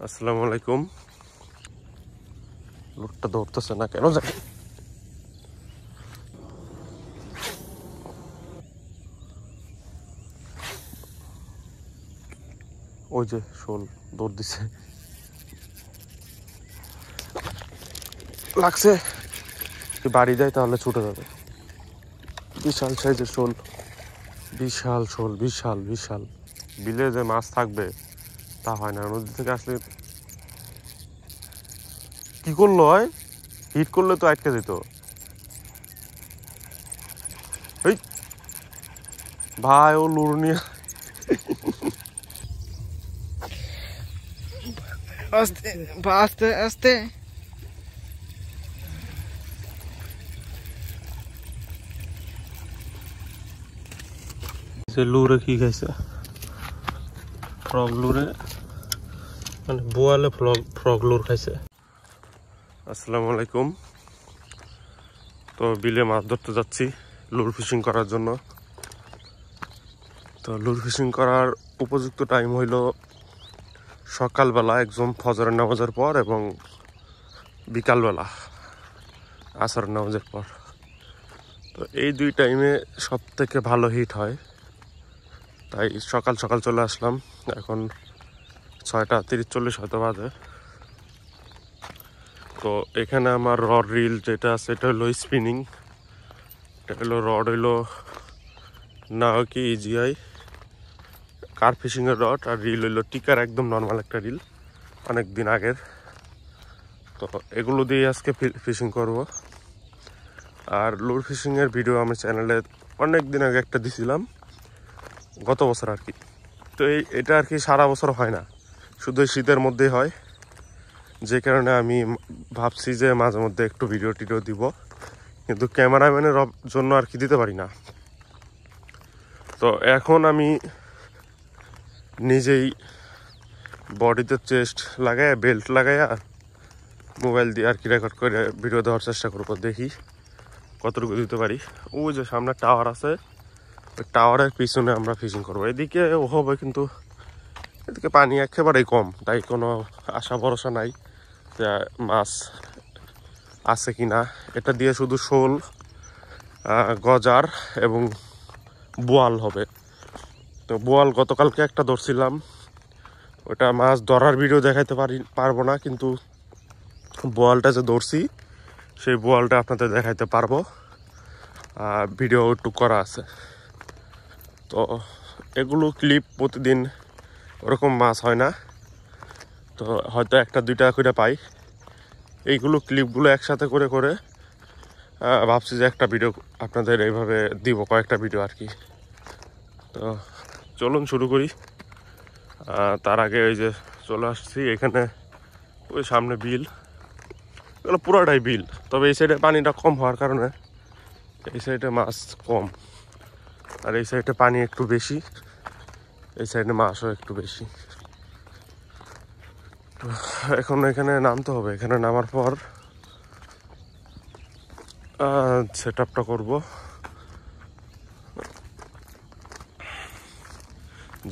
আসসালামু আলাইকুম। লোকটা ধরতেছে না কেন জানি। ওই যে শোল দৌড় দিছে, লাগছে। বাড়ি যায় তাহলে ছুটে যাবে। বিশাল সাইজের শোল, বিশাল শোল, বিশাল বিশাল। বিলে যে মাছ থাকবে তা হয় না। নদী থেকে আসলে কি করলো হয়, হিট করলে তো আটকে যেত। এই ভাই ও লুড় নিয়ে আস্তে আস্তে আস্তে লুরে কি খাইছে, ফ্রগ লুরে, মানে বোয়ালে ফ্রগ লুর খাইছে। আসসালামু আলাইকুম। তো বিলে মাছ ধরতে যাচ্ছি লুর ফিশিং করার জন্য। তো লুর ফিশিং করার উপযুক্ত টাইম হইল সকালবেলা একদম ফজরের নামাজের পর এবং বিকালবেলা আসরের নামাজের পর। তো এই দুই টাইমে সব থেকে ভালো হিট হয়, তাই সকাল সকাল চলে আসলাম। এখন 6:30-40 হয়তো বাজে। তো এখানে আমার রড রিল যেটা আছে এটা হলো স্পিনিং, এটা হলো রড হইলো নাওকি ইজিআই কার ফিশিংয়ের রড, আর রিল হইলো টিকার একদম নর্মাল একটা রিল অনেক দিন আগের। তো এগুলো দিয়ে আজকে ফিশিং করব। আর লুর ফিশিংয়ের ভিডিও আমার চ্যানেলে অনেক দিন আগে একটা দিছিলাম, গত বছর আর কি। তো এটা আর কি সারা বছর হয় না, শুধু শীতের মধ্যেই হয়, যে কারণে আমি ভাবছি যে মাঝে মধ্যে একটু ভিডিও টিডিও দিব, কিন্তু ক্যামেরাম্যানের জন্য আর কি দিতে পারি না। তো এখন আমি নিজেই বডিতে চেস্ট লাগাইয়া বেল্ট লাগাইয়া মোবাইল দিয়ে আর কি রেকর্ড করে ভিডিও দেওয়ার চেষ্টা করবো, দেখি কতটুকু দিতে পারি। ওই যে সামনে টাওয়ার আছে, ওই টাওয়ারের পিছনে আমরা ফিশিং করবো। এদিকে হবে কিন্তু এদিকে পানি একেবারেই কম, তাই কোনো আশা ভরসা নাই যে মাছ আছে কি না। এটা দিয়ে শুধু শোল, গজার এবং বোয়াল হবে। তো বোয়াল গতকালকে একটা ধরছিলাম, ওটা মাছ ধরার ভিডিও দেখাইতে পারবো না, কিন্তু বোয়ালটা যে ধরছি সেই বোয়ালটা আপনাদের দেখাইতে পারবো, ভিডিও একটু করা আছে। তো এগুলো ক্লিপ প্রতিদিন ওরকম মাছ হয় না, তো হয়তো একটা দুইটা করে পাই। এইগুলো ক্লিপগুলো একসাথে করে করে ভাবছি যে একটা ভিডিও আপনাদের এইভাবে দিব, কয়েকটা ভিডিও আর কি। তো চলুন শুরু করি। তার আগে ওই যে চলে আসছি এখানে, ওই সামনে বিল, এগুলো পুরোটাই বিল। তবে এই সাইডে পানিটা কম হওয়ার কারণে এই সাইডে মাছ কম, আর এই সাইডে পানি একটু বেশি, এই সাইডে মাছও একটু বেশি। তো এখন এখানে নামতে হবে, এখানে নামার পর সেট আপটা করবো।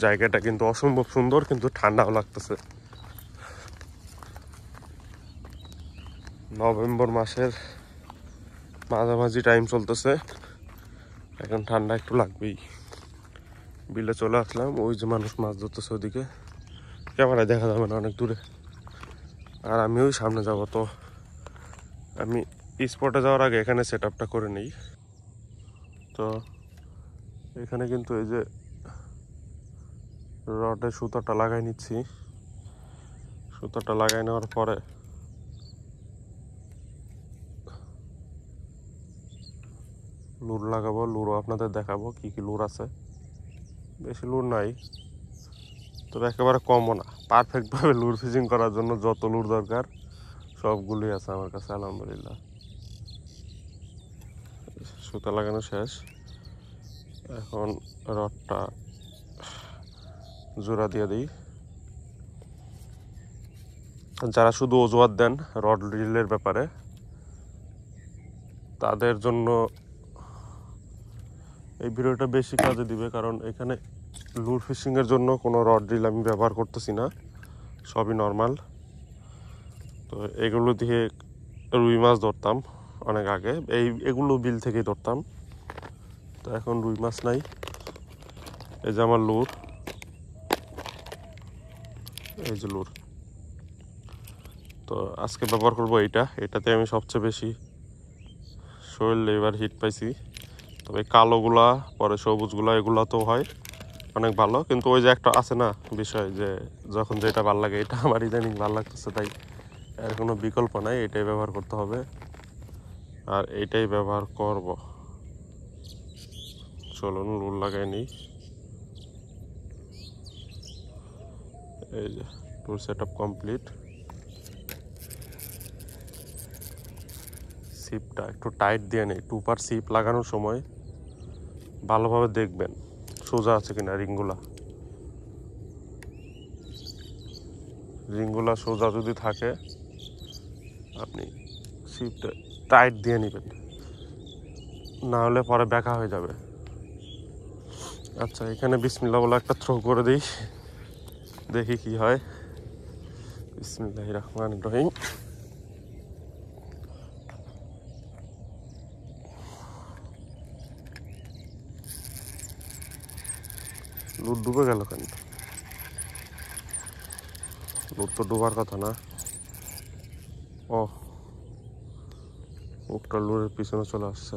জায়গাটা কিন্তু অসম্ভব সুন্দর, কিন্তু ঠান্ডাও লাগতেছে। নভেম্বর মাসের মাঝামাঝি টাইম চলতেছে, এখন ঠান্ডা একটু লাগবেই। বিলে চলে আসলাম, ওই যে মানুষ মাছ ধরতেছে ওদিকে, ক্যামেরায় দেখা যাবে না অনেক দূরে, আর আমি ওই সামনে যাব। তো আমি স্পটে যাওয়ার আগে এখানে সেট আপটা করে নিই। তো এখানে কিন্তু এই যে রডে সুতাটা লাগাই নিচ্ছি। সুতাটা লাগাই নেওয়ার পরে লুর লাগাবো, লুরও আপনাদের দেখাবো কি কি লুর আছে। বেশি লুর নাই, তবে একেবারে কমও না। পারফেক্টভাবে লুর ফিশিং করার জন্য যত লুর দরকার সবগুলোই আছে আমার কাছে আলহামদুলিল্লাহ। সুতা লাগানো শেষ, এখন রডটা জোড়া দিয়ে দিই। যারা শুধু অজুহাত দেন রড রিলের ব্যাপারে, তাদের জন্য এই ভিডিওটা বেশি কাজে দিবে, কারণ এখানে লুর ফিশিংয়ের জন্য কোনো রড রিল আমি ব্যবহার করতেছি না। সবই নর্মাল। তো এগুলো দিয়ে রুই মাছ ধরতাম অনেক আগে, এগুলো বিল থেকেই ধরতাম। তো এখন রুই মাছ নাই। এই যে আমার লুর, এই যে লুর। তো আজকে ব্যবহার করবো এটাতে আমি সবচেয়ে বেশি শরীরে এবার হিট পাইছি। তবে কালোগুলা পরে সবুজগুলা এগুলা তো হয় অনেক ভালো, কিন্তু ওই যে একটা আছে না বিষয়, যে যখন যেটা ভালো লাগে, এটা আমার ইদানিং ভালো লাগতেছে, তাই এর কোনো বিকল্প নাই, এটাই ব্যবহার করতে হবে আর এটাই ব্যবহার করব। চলুন লুর লাগাই নিই। এই যে টুল সেট আপ কমপ্লিট। সিপটা একটু টাইট দিয়ে নেই। টুপার সিপ লাগানোর সময় ভালোভাবে দেখবেন সোজা আছে কিনা রিংগুলা সোজা যদি থাকে আপনি সিপটা টাইট দিয়ে নেবেন, না হলে পরে ব্যাকা হয়ে যাবে। আচ্ছা, এখানে বিসমিল্লাহ বলে একটা থ্রো করে দিই, দেখি কি হয়। বিসমিল্লাহির রহমানির রহিম। লুট ডুবে গেল কেন? লুট তো ডুবার কথা না। ও, মুখটা লুরের পিছনে চলে আসছে।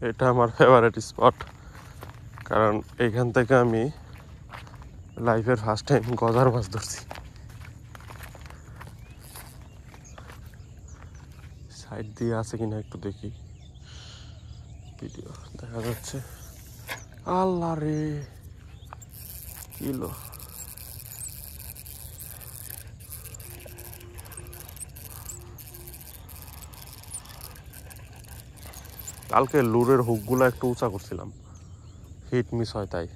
এটা আমার ফেভারিট স্পট, কারণ এইখান থেকে আমি লাইফের ফার্স্ট টাইম গজার মাছ ধরছি। সাইড দিয়ে আছে কিনা একটু দেখি, ভিডিও দেখা যাচ্ছে। আল্লাহ রে, কিলো! কালকে লুরের হুকগুলো একটু উঁচা করছিলাম, হিট মিস হয় তাই।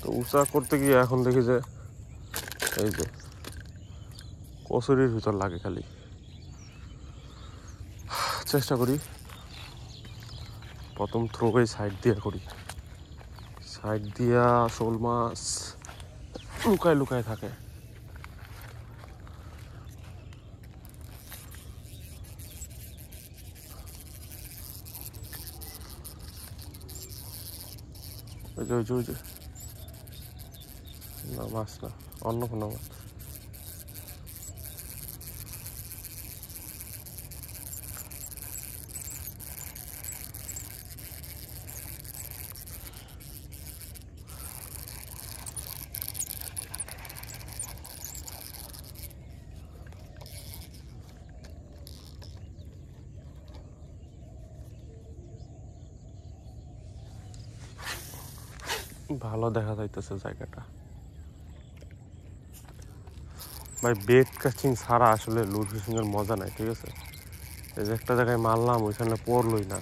তো উঁচা করতে গিয়ে এখন দেখি যে এই যে কচুরির ভিতর লাগে খালি। চেষ্টা করি প্রথম থ্রোই সাইড দিয়ে করি। সাইড দিয়া শোল মাছ লুকায় লুকায় থাকে। ওই যে না, মাছ না, অন্য কোনো মাছ। ভালো দেখা যাইতেছে জায়গাটা। ভাই, বেট কাস্টিং ছাড়া আসলে লুর ফিশিং এর মজা নাই, ঠিক আছে? এই যে একটা জায়গায় মারলাম, ওইখানে পড়লই না।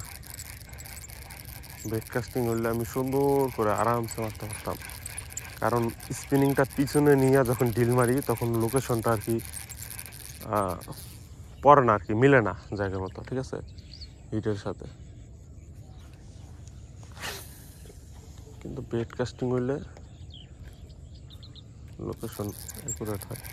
বেট কাস্টিং হইলে আমি সুন্দর করে আরামসে মারতে পারতাম, কারণ স্পিনিংটা পিছনে নিয়ে যখন ডিল মারি তখন লোকেশনটা আর কি পড়ে না, আর কি মিলে না জায়গার মতো, ঠিক আছে, হিটের সাথে। কিন্তু বেট কাস্টিং হইলে লোকেশন একুরেট হয়।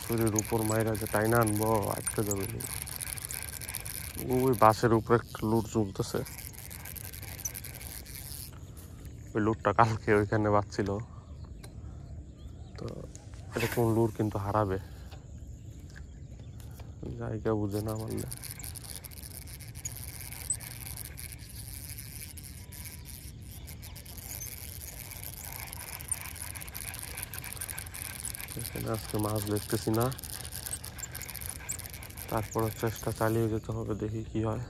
শরীরের উপর মাইরা যে টাইনা আনবো, আটকে যাবে। ওই বাসের উপরে একটা লুট চলতেছে, ওই লুটটা কালকে ওইখানে বাজছিল। তো এরকম লুট কিন্তু হারাবে, জায়গা বুঝে না মারলে। এখানে আজকে মাছ দেখতেছি না, তারপরে চেষ্টা চালিয়ে যেতে হবে, দেখি কি হয়।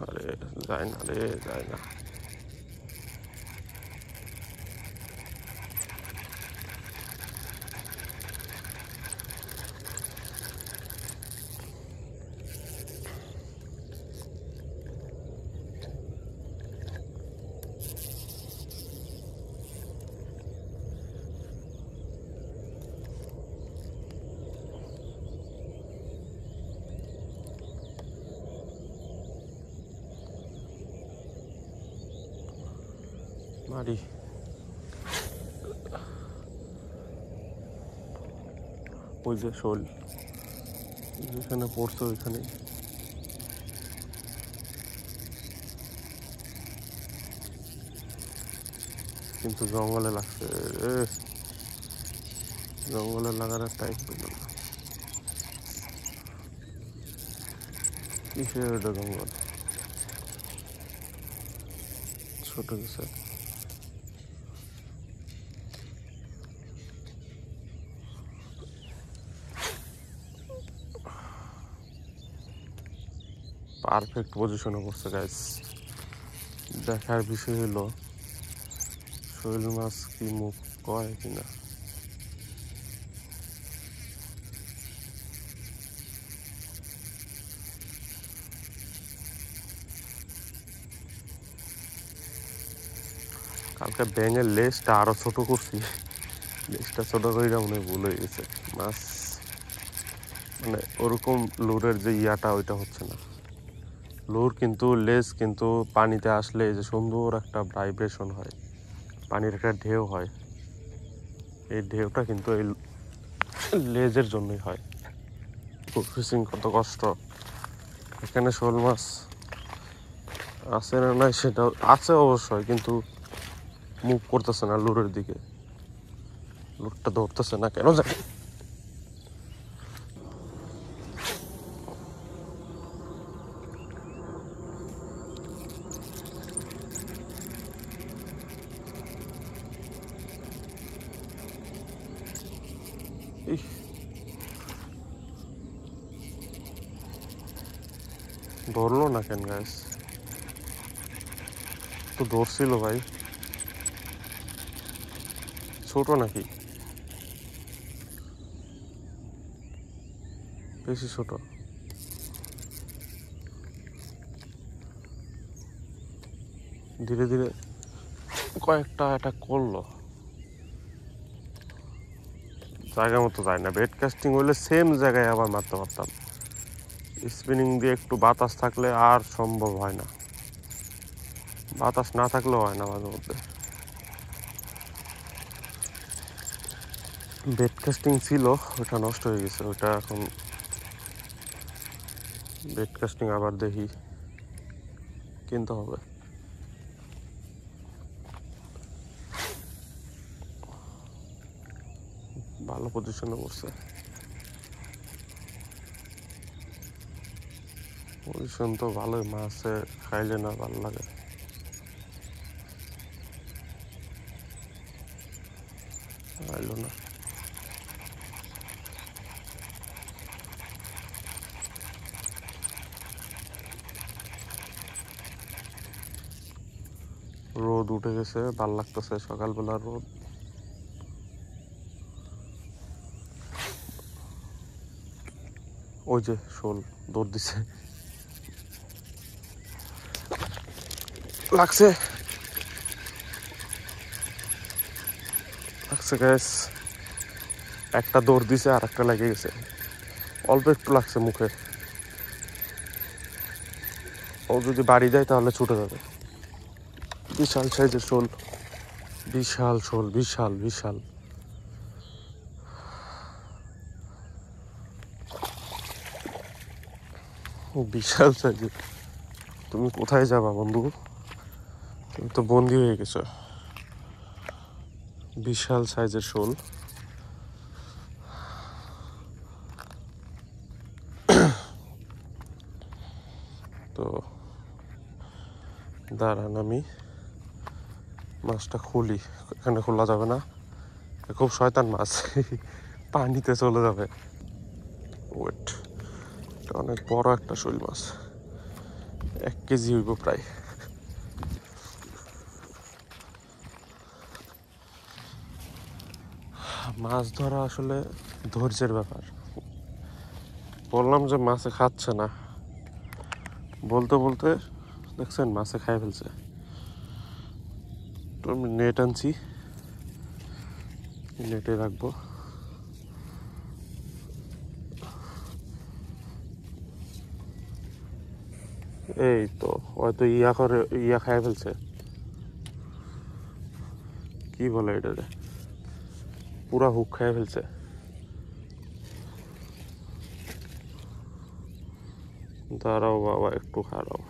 আরে যায় না রে, যায় না। মারি ওই যে শোল যেখানে পড়ছে ওইখানে কিন্তু জঙ্গলে লাগছে জঙ্গলে লাগার টাইপ পেল না কিসের ওটা জঙ্গল ছোট কিছু পারফেক্ট পজিশনে পড়ছে গাইস দেখার বিষয় হলো শৈল মাছ কি মুখ করে কিনা কালকে ব্যাঙের লেজটা আরো ছোট করছি লেজটা ছোট করে মনে ভুল হয়ে গেছে মাছ মানে ওরকম লুরের যে ইয়াটা ওইটা হচ্ছে না লুর কিন্তু লেজ কিন্তু পানিতে আসলে যে সুন্দর একটা ভাইব্রেশন হয় পানির একটা ঢেউ হয় এই ঢেউটা কিন্তু এই লেজের জন্যই হয় ফিশিং কত কষ্ট এখানে শোল মাছ আছে না নাই সেটা আছে অবশ্যই কিন্তু মুভ করতেছে না লুরের দিকে লুরটা ধরতেছে না কেন জানি ধরলো না কেন গাইস তো ধরছিল ভাই ছোট নাকি বেশি ছোট ধীরে ধীরে কয়েকটা অ্যাটাক করলো জায়গা মতো যায় না বেড কাস্টিং হইলে সেম জায়গায় আবার মারতে পারতাম স্পিনিং দিয়ে একটু বাতাস থাকলে আর সম্ভব হয় না বাতাস না থাকলেও হয় না মাঝে মধ্যে বেড কাস্টিং ছিল ওটা নষ্ট হয়ে গেছে ওটা এখন বেড কাস্টিং আবার দেখি কিনতে হবে ভালো পজিশনে পড়ছে পজিশন তো ভালোই মাছে খাইলে না ভালো লাগে আইলো না রোদ উঠে গেছে ভাল লাগতেছে সকালবেলা রোদ ওই যে শোল দৌড় দিছে লাগছে লাগছে গ্যাস একটা দৌড় দিছে আর একটা লেগে গেছে অল্প একটু লাগছে মুখে ও যদি বাড়ি যায় তাহলে ছুটে যাবে বিশাল সাইজের শোল বিশাল শোল বিশাল বিশাল বিশাল সাইজের তুমি কোথায় যাবা বন্ধু তুমি তো বন্দি হয়ে গেছো বিশাল সাইজের শোল তো দাঁড়ান আমি মাছটা খুলি এখানে খোলা যাবে না খুব শয়তান মাছ পানিতে চলে যাবে ওয়েট এটা অনেক বড় একটা শৈল মাছ 1 কেজি হইব প্রায় মাছ ধরা আসলে ধৈর্যের ব্যাপার বললাম যে মাছে খাচ্ছে না বলতে বলতে দেখছেন মাছে খাই ফেলছে তো আমি নেট আনছি নেটে রাখবো এই তো হয়তো ইয়া খাই ফেলছে কি বলে এটা, পুরা হুক খেয়ে ফেলছে। দাঁড়াও বাবা, একটু খারাপ,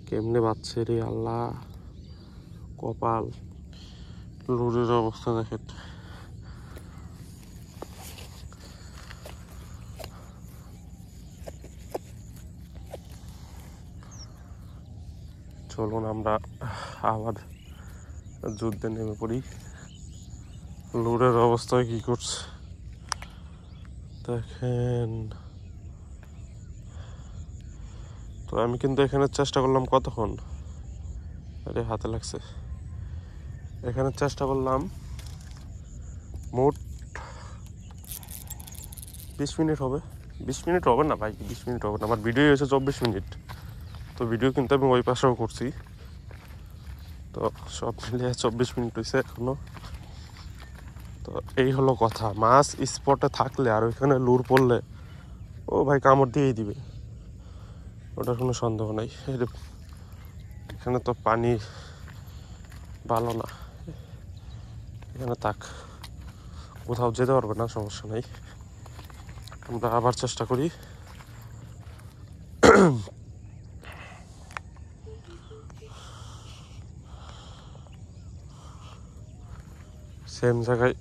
কেমনে বাচ্চা রে আল্লাহ, কপাল। লুরের অবস্থা দেখেন। চলুন আমরা আবার যুদ্ধে নেমে পড়ি। লুরের অবস্থায় কি করছে দেখেন। তো আমি কিন্তু এখানে চেষ্টা করলাম কতক্ষণ, আরে হাতে লাগছে, এখানে চেষ্টা করলাম মোট 20 মিনিট হবে। 20 মিনিট হবে না ভাই, 20 মিনিট হবে না, আমার ভিডিও হয়েছে 24 মিনিট। তো ভিডিও কিন্তু আমি ওই পাশেও করছি, তো সব মিলিয়ে 24 মিনিট হয়েছে এখনো। তো এই হলো কথা, মাছ স্পটে থাকলে আর ওইখানে লুর পড়লে ও ভাই কামড় দিয়েই দিবে, ওটার কোনো সন্দেহ নাই। এখানে তো পানি ভালো না, এখানে থাক, কোথাও যেতে পারবে না, সমস্যা নাই। আমরা আবার চেষ্টা করি। সেম জায়গায়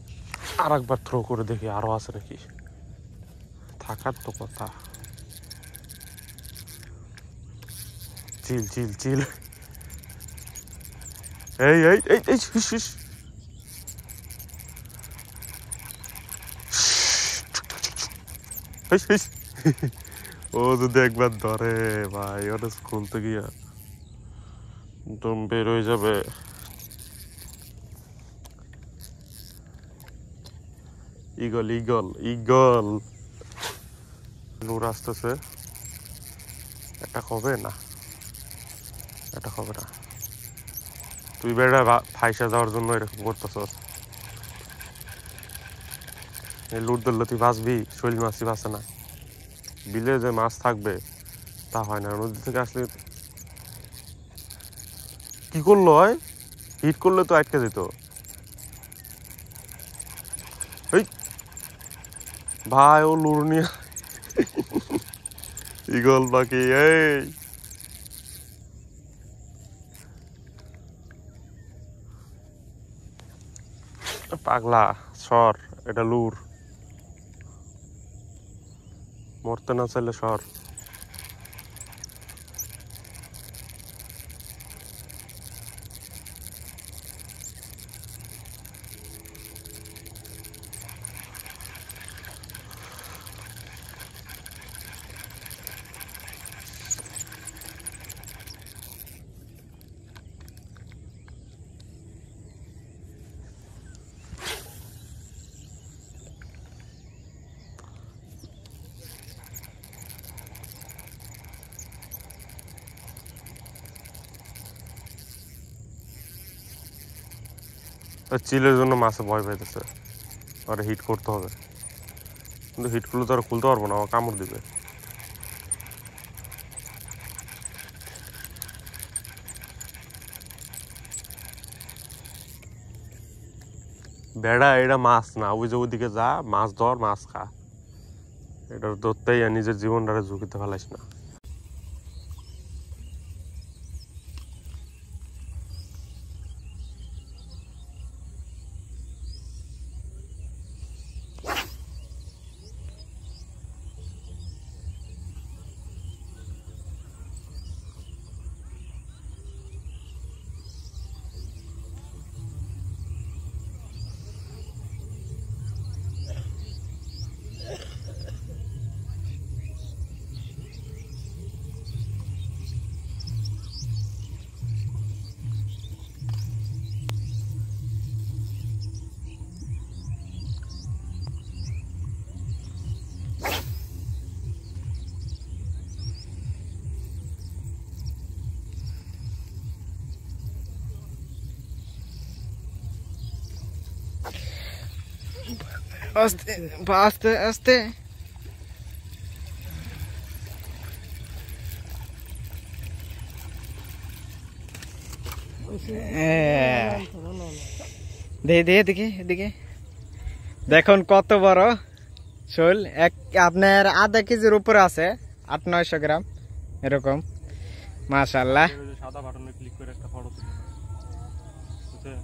আর একবার থ্রো করে দেখি আরো আছে নাকি, থাকার তো কথা। চিল চিল চিল, এই এই এই এই ও যদি একবার ধরে ভাই, ওটা খুলতে গিয়া দম বের হয়ে যাবে। ইগল ইগল ইগল, লুর আসতেছে, এটা হবে না, এটা হবে না। তুই বেড়া ফাইসা যাওয়ার জন্য এরকম করতেছস। এই লুট ধরলে তুই বাঁচবি, শৈল মাছই বাঁচে না। বিলে যে মাছ থাকবে তা হয় না, নদী থেকে আসলে কি করলো হয়, হিট করলে তো আটকে যেত। এই ভাই ও লুর নিয়ে ইগল পাখি, এই পাগলা সর, এটা লুর, মরতে না চাইলে সর। চিলের জন্য মাছে ভয় পাইতেছে, আর হিট করতে হবে, কিন্তু হিট করলে তো আর খুলতে পারবো না, আমার কামড় দিবে। বেড়া এটা মাছ না, ওই যে ওইদিকে যা, মাছ ধর, মাছ খা, এটার ধরতেই নিজের জীবনটারে ঝুঁকিতে ফেলাইস না। আস্তে আস্তে আস্তে, দে দে এদিকে এদিকে দেখুন কত বড় শোল এক আপনার আধা কেজির উপরে আছে 800-900 গ্রাম এরকম মাশাআল্লাহ সাদা বাটনে ক্লিক করে একটা ফটো তুলে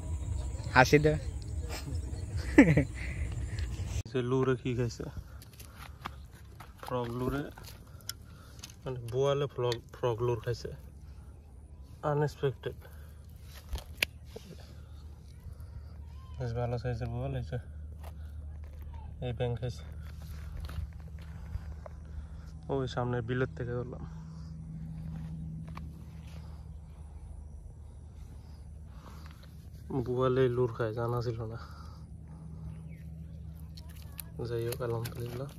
হাসি দে সে লুরে কি খাইছে ফ্রগ লুরে মানে বোয়ালে ফ্রগ লুর খাইছে আনএক্সপেক্টেড বেশ ভালো সাইজের বোয়াল হয়েছে এই ব্যাং খাইছে ওই সামনে বিলের থেকে ধরলাম বোয়ালে লুর খায় জানা ছিল না যাই হোক আলহামদুলিল্লাহ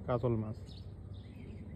কাতল মাছ